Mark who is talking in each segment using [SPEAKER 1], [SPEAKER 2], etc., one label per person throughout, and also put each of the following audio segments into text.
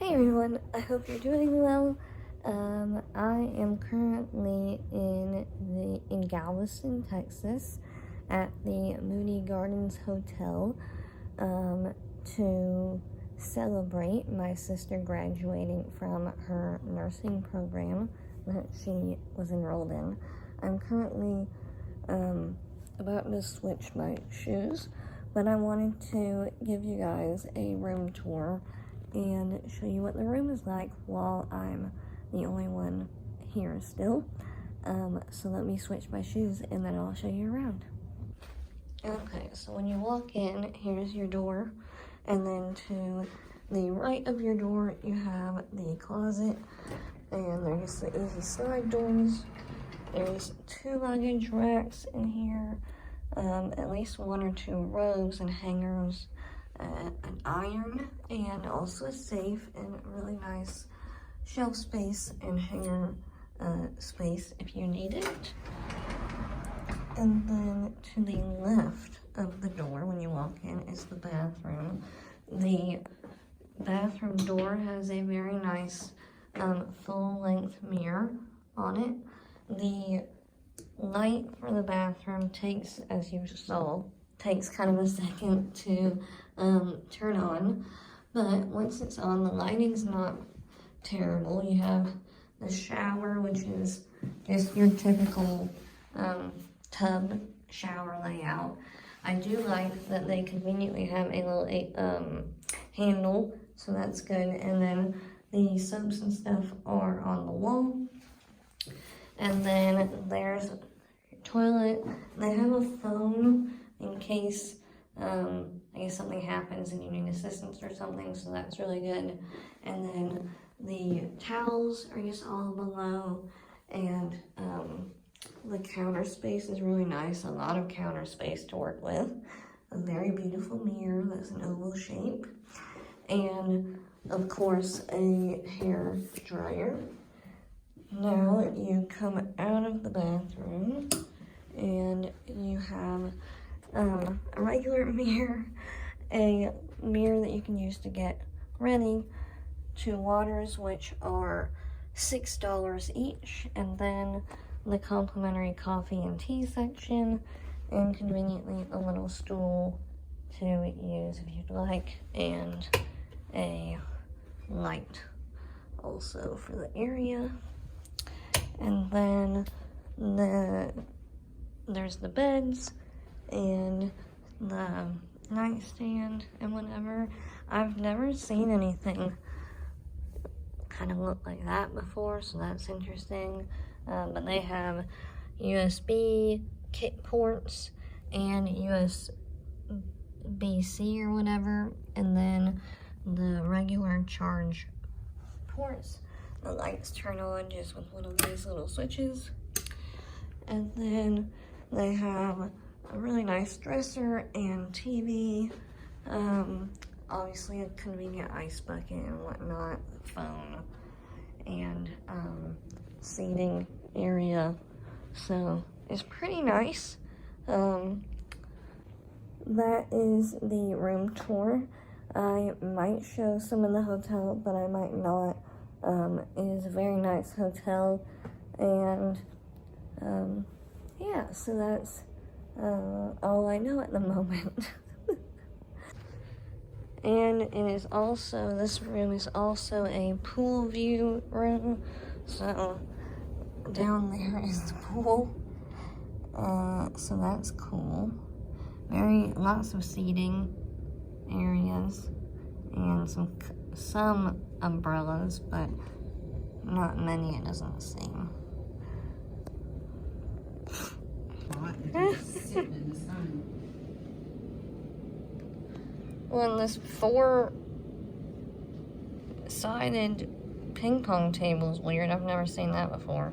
[SPEAKER 1] Hey everyone, I hope you're doing well. I am currently in Galveston, Texas, at the Moody Gardens Hotel to celebrate my sister graduating from her nursing program that she was enrolled in. I'm currently about to switch my shoes, but I wanted to give you guys a room tour and show you what the room is like while I'm the only one here still. So let me switch my shoes and then I'll show you around. Okay, so when you walk in, here's your door, and then to the right of your door you have the closet, and there's the easy slide doors. There's 2 luggage racks in here, at least 1 or 2 rows and hangers, an iron, and also a safe, and really nice shelf space and hanger space if you need it. And then to the left of the door when you walk in is the bathroom. The bathroom door has a very nice full-length mirror on it. The light for the bathroom takes, as you saw, kind of a second to turn on, but once it's on, the lighting's not terrible. You have the shower, which is just your typical tub shower layout. I do like that they conveniently have a little handle, so that's good. And then the soaps and stuff are on the wall. And then there's your toilet. They have a phone in case I guess something happens and you need assistance or something, so that's really good. And then the towels are just all below, and the counter space is really nice. A lot of counter space to work with. A very beautiful mirror that's an oval shape, and of course a hair dryer. Now you come out of the bathroom and you have a regular mirror, a mirror that you can use to get ready, 2 waters which are $6 each, and then the complimentary coffee and tea section, and conveniently a little stool to use if you'd like, and a light also for the area. And then there's the beds and the nightstand and whatever. I've never seen anything kind of look like that before, so that's interesting. But they have USB kit ports and USB-C or whatever, and then the regular charge ports. The lights turn on just with one of these little switches. And then they have a really nice dresser and TV, obviously a convenient ice bucket and whatnot, phone, and seating area. So it's pretty nice. That is the room tour. I might show some in the hotel, but I might not. It is a very nice hotel, and yeah, so that's all I know at the moment. And it is also, this room is also a pool view room, so down there is the pool, so that's cool. Lots of seating areas and some umbrellas, but not many, it doesn't seem. Well, this 4-sided ping pong table is weird. I've never seen that before.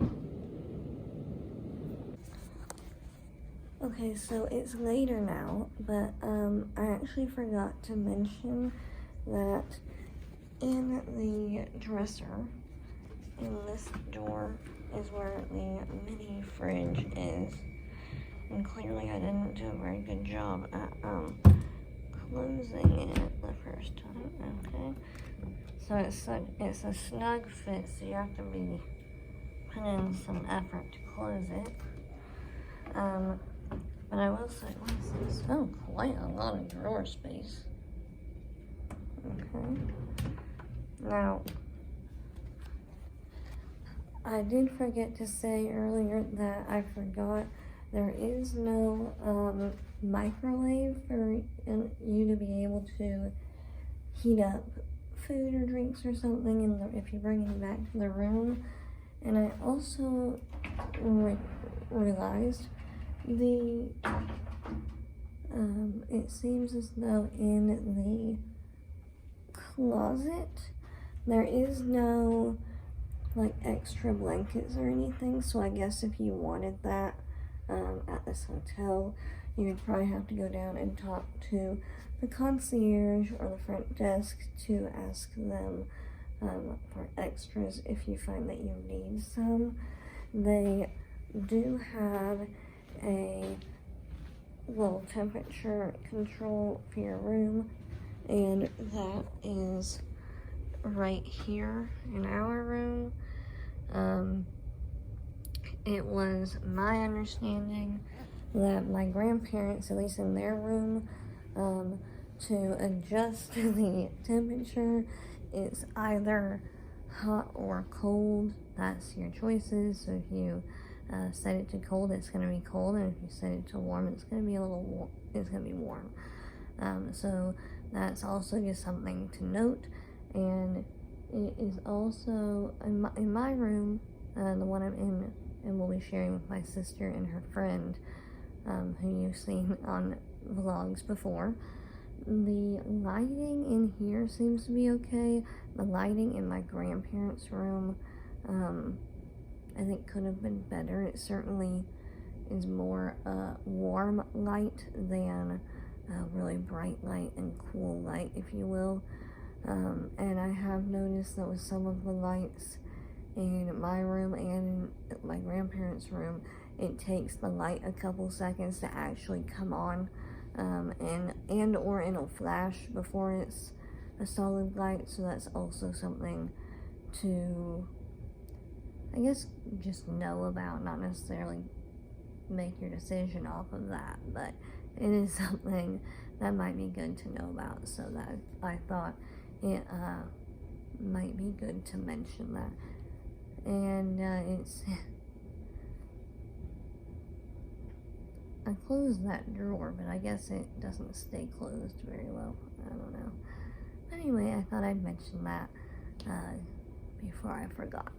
[SPEAKER 1] Okay, so it's later now, but I actually forgot to mention that in the dresser, in this door, is where the mini fridge is. And clearly I didn't do a very good job at closing it. The first time. Okay. So it's a snug fit, so you have to be put in some effort to close it. But I will say, what is this? Oh, quite a lot of drawer space. Okay. Now, I did forget to say earlier that I forgot there is no microwave for you to be able to heat up food or drinks or something if you bring it back to the room. And I also realized it seems as though in the closet there is no like extra blankets or anything, so I guess if you wanted that at this hotel, you would probably have to go down and talk to the concierge or the front desk to ask them for extras if you find that you need some. They do have a little temperature control for your room, and that is right here in our room. It was my understanding that my grandparents, at least in their room, to adjust the temperature, it's either hot or cold. That's your choices. So if you set it to cold, it's going to be cold, and if you set it to warm, it's going to be it's going to be warm. So that's also just something to note. And it is also in my room, the one I'm in, and we'll be sharing with my sister and her friend, who you've seen on vlogs before. The lighting in here seems to be okay. The lighting in my grandparents' room, I think could have been better. It certainly is more warm light than really bright light and cool light, if you will. And I have noticed that with some of the lights in my room and in my grandparents' room, it takes the light a couple seconds to actually come on, and or it'll flash before it's a solid light. So that's also something to, I guess, just know about, not necessarily make your decision off of that, but it is something that might be good to know about. So that I thought it might be good to mention that. And it's I closed that drawer, but I guess it doesn't stay closed very well. I don't know. Anyway, I thought I'd mention that before I forgot.